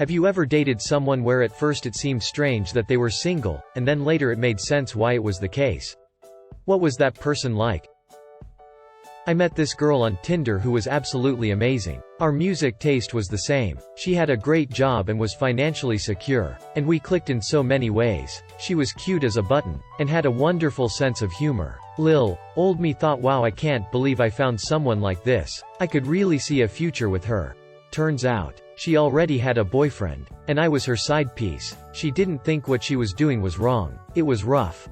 Have you ever dated someone where at first it seemed strange that they were single, and then later it made sense why it was the case? What was that person like? I met this girl on Tinder who was absolutely amazing. Our music taste was the same. She had a great job and was financially secure, and we clicked in so many ways. She was cute as a button, and had a wonderful sense of humor. Old me thought, wow, I can't believe I found someone like this. I could really see a future with her. Turns out, she already had a boyfriend, and I was her side piece. She didn't think what she was doing was wrong. It was rough.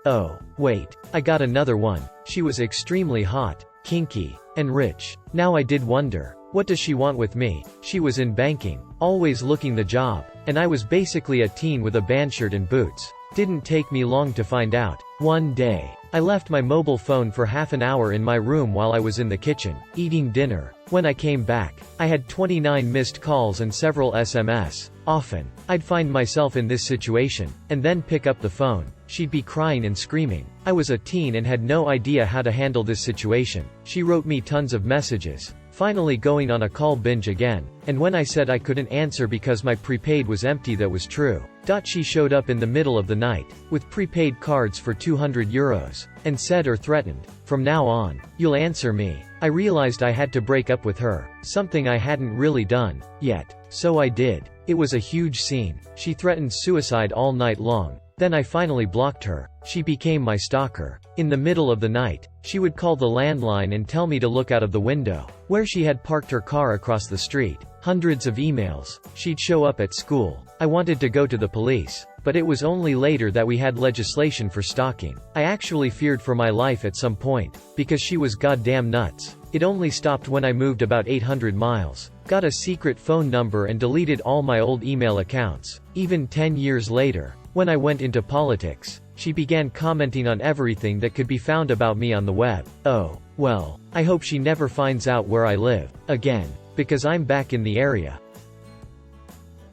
Oh, wait, I got another one. She was extremely hot, kinky, and rich. Now I did wonder, what does she want with me? She was in banking, always looking the job, and I was basically a teen with a band shirt and boots. Didn't take me long to find out. One day, I left my mobile phone for half an hour in my room while I was in the kitchen, eating dinner. When I came back, I had 29 missed calls and several SMS. Often, I'd find myself in this situation, and then pick up the phone. She'd be crying and screaming. I was a teen and had no idea how to handle this situation. She wrote me tons of messages. Finally going on a call binge again. And when I said I couldn't answer because my prepaid was empty, that was true. She showed up in the middle of the night, with prepaid cards for €200, and said or threatened, "From now on, you'll answer me." I realized I had to break up with her, something I hadn't really done yet. So I did. It was a huge scene. She threatened suicide all night long. Then I finally blocked her. She became my stalker. In the middle of the night, she would call the landline and tell me to look out of the window, where she had parked her car across the street. Hundreds of emails. She'd show up at school. I wanted to go to the police, but it was only later that we had legislation for stalking. I actually feared for my life at some point, because she was goddamn nuts. It only stopped when I moved about 800 miles. Got a secret phone number and deleted all my old email accounts. Even 10 years later, when I went into politics, she began commenting on everything that could be found about me on the web. Oh, well, I hope she never finds out where I live again, because I'm back in the area.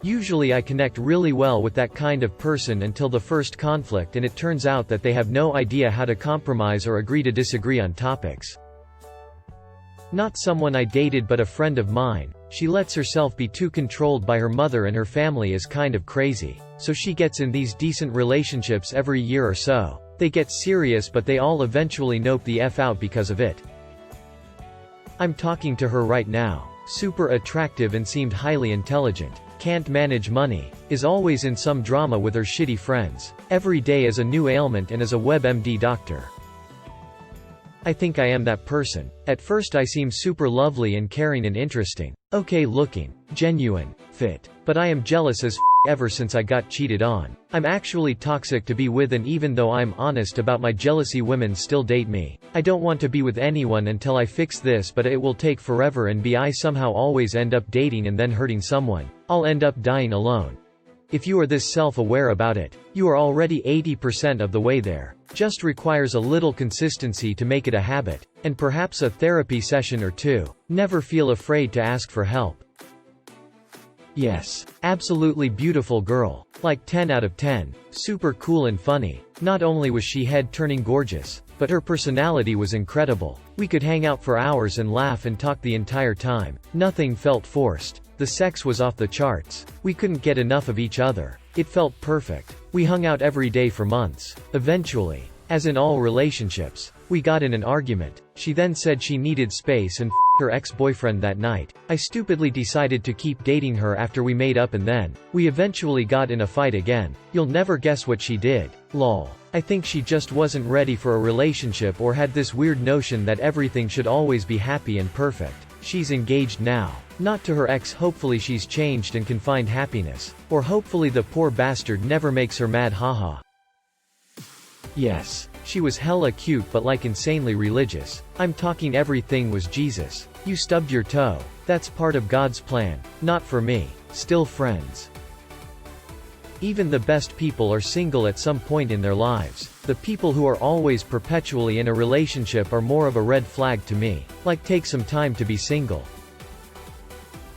Usually I connect really well with that kind of person until the first conflict, and it turns out that they have no idea how to compromise or agree to disagree on topics. Not someone I dated but a friend of mine. She lets herself be too controlled by her mother, and her family is kind of crazy. So she gets in these decent relationships every year or so. They get serious but they all eventually nope the F out because of it. I'm talking to her right now. Super attractive and seemed highly intelligent. Can't manage money. Is always in some drama with her shitty friends. Every day is a new ailment and is a WebMD doctor. I think I am that person. At first I seem super lovely and caring and interesting. Okay looking. Genuine. Fit. But I am jealous as ever since I got cheated on. I'm actually toxic to be with, and even though I'm honest about my jealousy, women still date me. I don't want to be with anyone until I fix this, but it will take forever, and I somehow always end up dating and then hurting someone. I'll end up dying alone. If you are this self-aware about it, you are already 80% of the way there. Just requires a little consistency to make it a habit, and perhaps a therapy session or two. Never feel afraid to ask for help. Yes. Absolutely beautiful girl. Like 10 out of 10. Super cool and funny. Not only was she head-turning gorgeous, but her personality was incredible. We could hang out for hours and laugh and talk the entire time. Nothing felt forced. The sex was off the charts. We couldn't get enough of each other. It felt perfect. We hung out every day for months. Eventually, as in all relationships, we got in an argument. She then said she needed space and her ex-boyfriend that night. I stupidly decided to keep dating her after we made up, and then we eventually got in a fight again. You'll never guess what she did. Lol. I think she just wasn't ready for a relationship, or had this weird notion that everything should always be happy and perfect. She's engaged now. Not to her ex. Hopefully she's changed and can find happiness. Or hopefully the poor bastard never makes her mad, haha. Yes. She was hella cute but like insanely religious. I'm talking everything was Jesus. You stubbed your toe. That's part of God's plan. Not for me. Still friends. Even the best people are single at some point in their lives. The people who are always perpetually in a relationship are more of a red flag to me. Like, take some time to be single.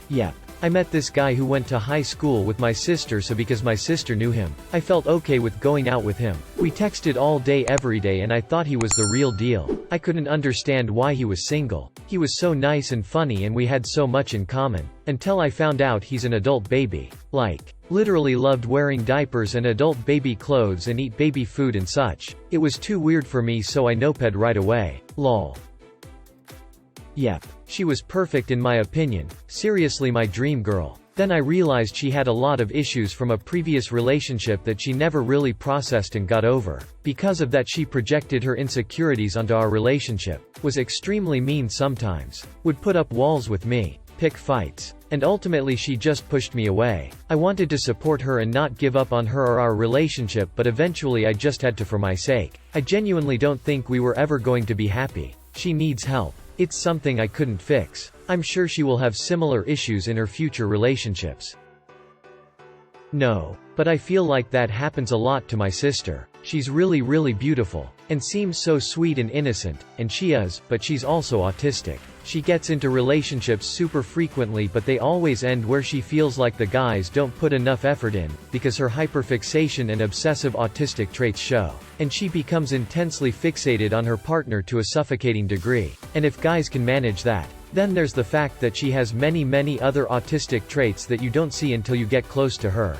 Yep. I met this guy who went to high school with my sister, so because my sister knew him, I felt okay with going out with him. We texted all day every day and I thought he was the real deal. I couldn't understand why he was single. He was so nice and funny and we had so much in common. Until I found out he's an adult baby. Like, literally loved wearing diapers and adult baby clothes and eat baby food and such. It was too weird for me, so I noped right away. Lol. Yep. She was perfect in my opinion, seriously my dream girl. Then I realized she had a lot of issues from a previous relationship that she never really processed and got over. Because of that she projected her insecurities onto our relationship, was extremely mean sometimes, would put up walls with me, pick fights, and ultimately she just pushed me away. I wanted to support her and not give up on her or our relationship, but eventually I just had to for my sake. I genuinely don't think we were ever going to be happy. She needs help. It's something I couldn't fix. I'm sure she will have similar issues in her future relationships. No. But I feel like that happens a lot to my sister. She's really beautiful. And seems so sweet and innocent, and she is, but she's also autistic. She gets into relationships super frequently, but they always end where she feels like the guys don't put enough effort in, because her hyperfixation and obsessive autistic traits show. And she becomes intensely fixated on her partner to a suffocating degree. And if guys can manage that, then there's the fact that she has many other autistic traits that you don't see until you get close to her.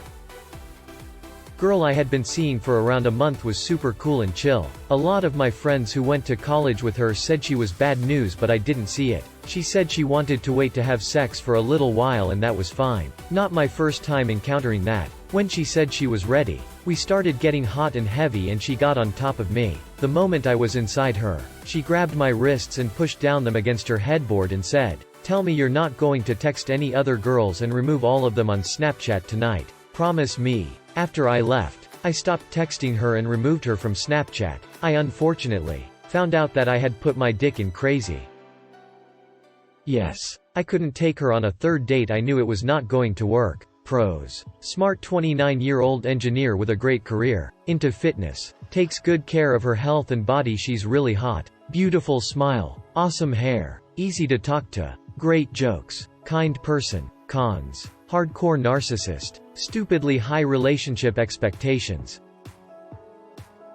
Girl I had been seeing for around a month was super cool and chill. A lot of my friends who went to college with her said she was bad news, but I didn't see it. She said she wanted to wait to have sex for a little while and that was fine. Not my first time encountering that. When she said she was ready, we started getting hot and heavy and she got on top of me. The moment I was inside her, she grabbed my wrists and pushed down them against her headboard and said, "Tell me you're not going to text any other girls and remove all of them on Snapchat tonight. Promise me." After I left, I stopped texting her and removed her from Snapchat. I unfortunately found out that I had put my dick in crazy. Yes. I couldn't take her on a third date. I knew it was not going to work. Pros. Smart 29-year-old engineer with a great career. Into fitness. Takes good care of her health and body. She's really hot. Beautiful smile. Awesome hair. Easy to talk to. Great jokes. Kind person. Cons. Hardcore narcissist. Stupidly high relationship expectations.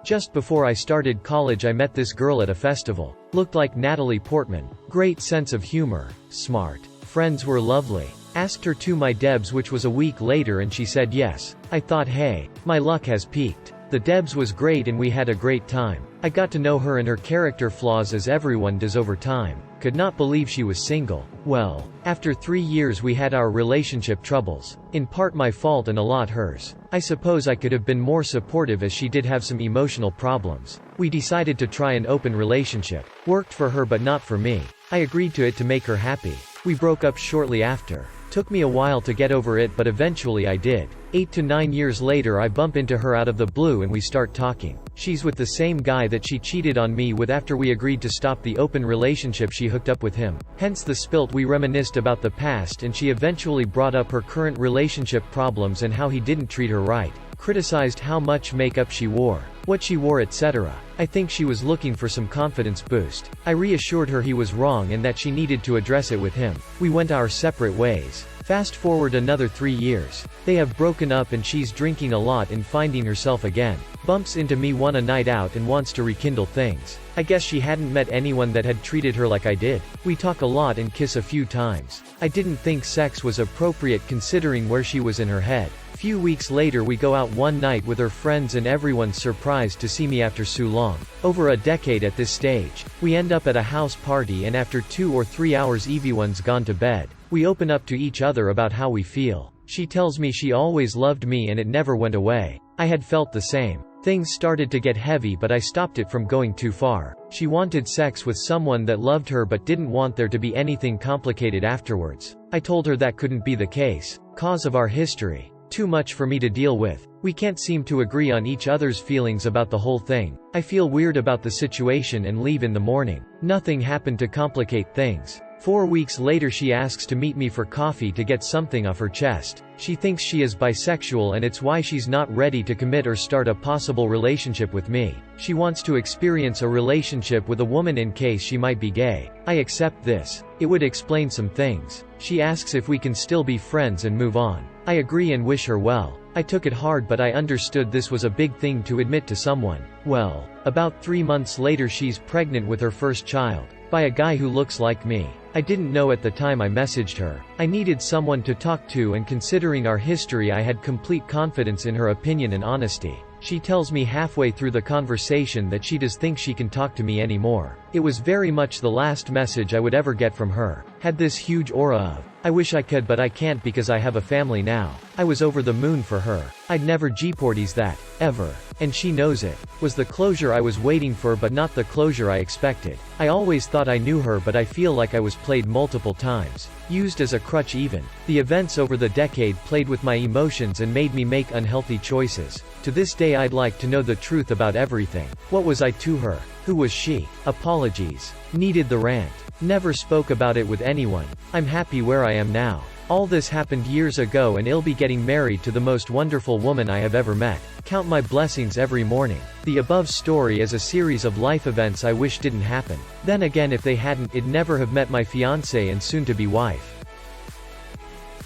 Just before I started college I met this girl at a festival. Looked like Natalie Portman. Great sense of humor. Smart. Friends were lovely. Asked her to my Debs, which was a week later, and she said yes. I thought, hey, my luck has peaked. The Debs was great and we had a great time. I got to know her and her character flaws as everyone does over time. Could not believe she was single. Well, after 3 years we had our relationship troubles. In part my fault and a lot hers. I suppose I could have been more supportive as she did have some emotional problems. We decided to try an open relationship. Worked for her but not for me. I agreed to it to make her happy. We broke up shortly after. Took me a while to get over it, but eventually I did. 8 to 9 years later I bump into her out of the blue and we start talking. She's with the same guy that she cheated on me with after we agreed to stop the open relationship. She hooked up with him. Hence the spilt. We reminisced about the past and she eventually brought up her current relationship problems and how he didn't treat her right. Criticized how much makeup she wore, what she wore, etc. I think she was looking for some confidence boost. I reassured her he was wrong and that she needed to address it with him. We went our separate ways. Fast forward another 3 years. They have broken up and she's drinking a lot and finding herself again. Bumps into me one a night out and wants to rekindle things. I guess she hadn't met anyone that had treated her like I did. We talk a lot and kiss a few times. I didn't think sex was appropriate considering where she was in her head. Few weeks later we go out one night with her friends and everyone's surprised to see me after so long. Over a decade at this stage. We end up at a house party and after 2 or 3 hours everyone's gone to bed. We open up to each other about how we feel. She tells me she always loved me and it never went away. I had felt the same. Things started to get heavy but I stopped it from going too far. She wanted sex with someone that loved her but didn't want there to be anything complicated afterwards. I told her that couldn't be the case. Cause of our history. Too much for me to deal with. We can't seem to agree on each other's feelings about the whole thing. I feel weird about the situation and leave in the morning. Nothing happened to complicate things. 4 weeks later she asks to meet me for coffee to get something off her chest. She thinks she is bisexual and it's why she's not ready to commit or start a possible relationship with me. She wants to experience a relationship with a woman in case she might be gay. I accept this. It would explain some things. She asks if we can still be friends and move on. I agree and wish her well. I took it hard but I understood this was a big thing to admit to someone. Well, about 3 months later she's pregnant with her first child. By a guy who looks like me. I didn't know at the time I messaged her. I needed someone to talk to and considering our history I had complete confidence in her opinion and honesty. She tells me halfway through the conversation that she does think she can talk to me anymore. It was very much the last message I would ever get from her. Had this huge aura of, I wish I could but I can't because I have a family now. I was over the moon for her. I'd never jeopardize that, ever. And she knows it. Was the closure I was waiting for but not the closure I expected. I always thought I knew her but I feel like I was played multiple times. Used as a crutch even. The events over the decade played with my emotions and made me make unhealthy choices. To this day I'd like to know the truth about everything. What was I to her? Who was she? Apologies. Needed the rant. Never spoke about it with anyone. I'm happy where I am now. All this happened years ago and I'll be getting married to the most wonderful woman I have ever met. Count my blessings every morning. The above story is a series of life events I wish didn't happen. Then again if they hadn't I'd never have met my fiancé and soon-to-be wife.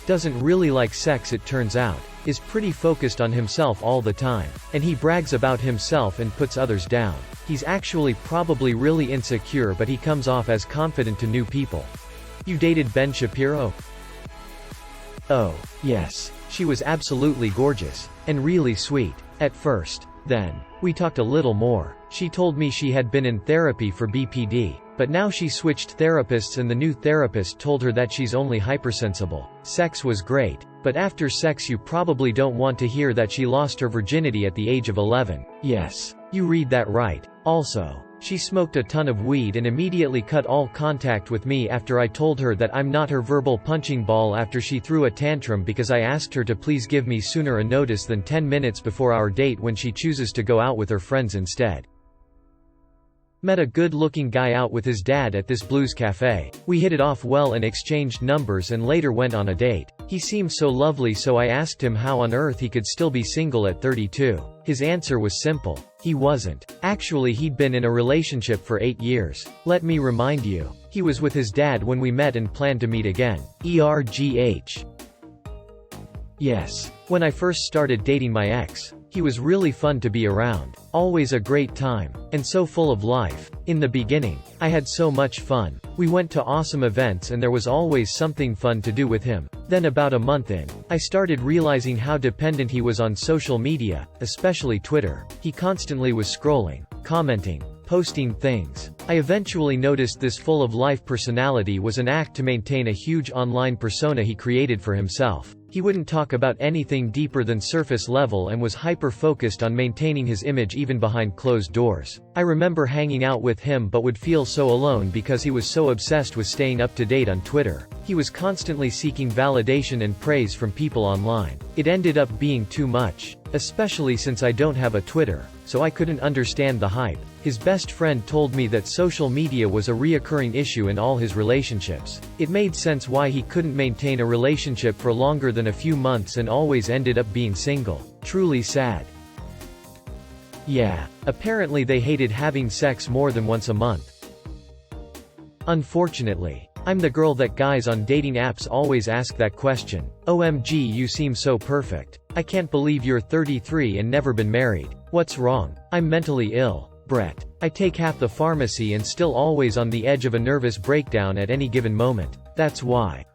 Doesn't really like sex it turns out. Is pretty focused on himself all the time. And he brags about himself and puts others down. He's actually probably really insecure but he comes off as confident to new people. You dated Ben Shapiro? Oh, yes. She was absolutely gorgeous. And really sweet. At first. Then. We talked a little more. She told me she had been in therapy for BPD. But now she switched therapists and the new therapist told her that she's only hypersensible. Sex was great. But after sex you probably don't want to hear that she lost her virginity at the age of 11. Yes. You read that right. Also. She smoked a ton of weed and immediately cut all contact with me after I told her that I'm not her verbal punching ball after she threw a tantrum because I asked her to please give me sooner a notice than 10 minutes before our date when she chooses to go out with her friends instead. Met a good-looking guy out with his dad at this blues cafe. We hit it off well and exchanged numbers and later went on a date. He seemed so lovely so I asked him how on earth he could still be single at 32. His answer was simple. He wasn't. Actually he'd been in a relationship for 8 years. Let me remind you. He was with his dad when we met and planned to meet again. ERGH. Yes. When I first started dating my ex. He was really fun to be around. Always a great time. And so full of life. In the beginning, I had so much fun. We went to awesome events and there was always something fun to do with him. Then about a month in, I started realizing how dependent he was on social media, especially Twitter. He constantly was scrolling, commenting, posting things. I eventually noticed this full of life personality was an act to maintain a huge online persona he created for himself. He wouldn't talk about anything deeper than surface level and was hyper-focused on maintaining his image even behind closed doors. I remember hanging out with him but would feel so alone because he was so obsessed with staying up to date on Twitter. He was constantly seeking validation and praise from people online. It ended up being too much. Especially since I don't have a Twitter, so I couldn't understand the hype. His best friend told me that social media was a reoccurring issue in all his relationships. It made sense why he couldn't maintain a relationship for longer than a few months and always ended up being single. Truly sad. Yeah. Apparently they hated having sex more than once a month. Unfortunately. I'm the girl that guys on dating apps always ask that question. OMG, you seem so perfect. I can't believe you're 33 and never been married. What's wrong? I'm mentally ill. Brett. I take half the pharmacy and still always on the edge of a nervous breakdown at any given moment. That's why.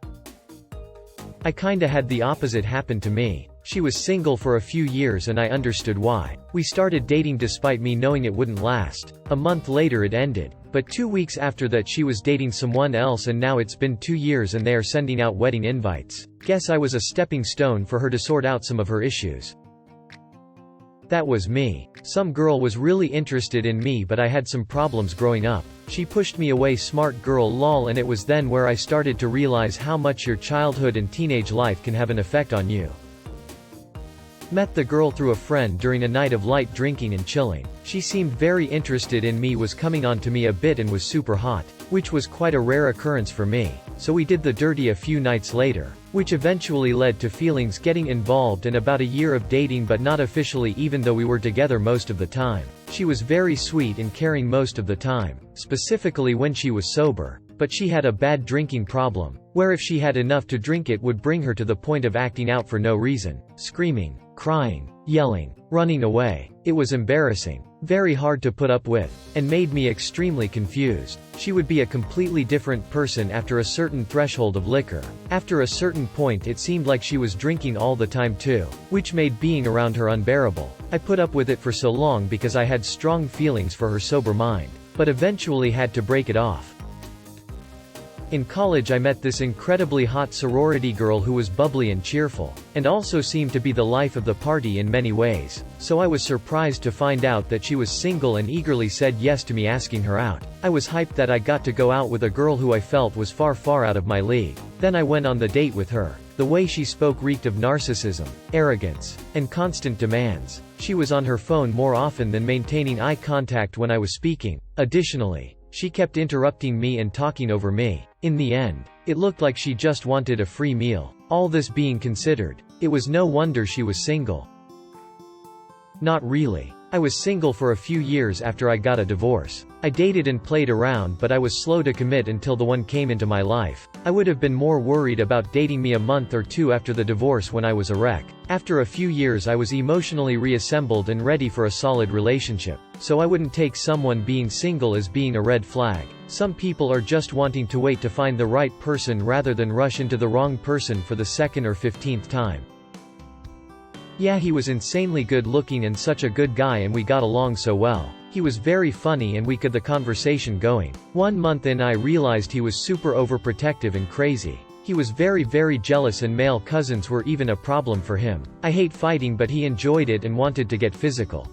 I kinda had the opposite happen to me. She was single for a few years and I understood why. We started dating despite me knowing it wouldn't last. A month later it ended. But 2 weeks after that she was dating someone else and now it's been 2 years and they are sending out wedding invites. Guess I was a stepping stone for her to sort out some of her issues. That was me. Some girl was really interested in me but I had some problems growing up. She pushed me away, smart girl lol, and it was then where I started to realize how much your childhood and teenage life can have an effect on you. Met the girl through a friend during a night of light drinking and chilling. She seemed very interested in me, was coming on to me a bit and was super hot, which was quite a rare occurrence for me, so we did the dirty a few nights later, which eventually led to feelings getting involved and about a year of dating, but not officially, even though we were together most of the time. She was very sweet and caring most of the time, specifically when she was sober, but she had a bad drinking problem, where if she had enough to drink it would bring her to the point of acting out for no reason, screaming, crying, yelling, running away. It was embarrassing, very hard to put up with, and made me extremely confused. She would be a completely different person after a certain threshold of liquor. After a certain point it seemed like she was drinking all the time too, which made being around her unbearable. I put up with it for so long because I had strong feelings for her sober mind, but eventually had to break it off. In college I met this incredibly hot sorority girl who was bubbly and cheerful, and also seemed to be the life of the party in many ways, so I was surprised to find out that she was single and eagerly said yes to me asking her out. I was hyped that I got to go out with a girl who I felt was far out of my league. Then I went on the date with her. The way she spoke reeked of narcissism, arrogance, and constant demands. She was on her phone more often than maintaining eye contact when I was speaking. Additionally, she kept interrupting me and talking over me. In the end, it looked like she just wanted a free meal. All this being considered, it was no wonder she was single. Not really. I was single for a few years after I got a divorce. I dated and played around, but I was slow to commit until the one came into my life. I would have been more worried about dating me a month or two after the divorce when I was a wreck. After a few years I was emotionally reassembled and ready for a solid relationship. So I wouldn't take someone being single as being a red flag. Some people are just wanting to wait to find the right person rather than rush into the wrong person for the second or 15th time. Yeah, he was insanely good looking and such a good guy, and we got along so well. He was very funny and we could the conversation going. 1 month in I realized he was super overprotective and crazy. He was very jealous and male cousins were even a problem for him. I hate fighting, but he enjoyed it and wanted to get physical.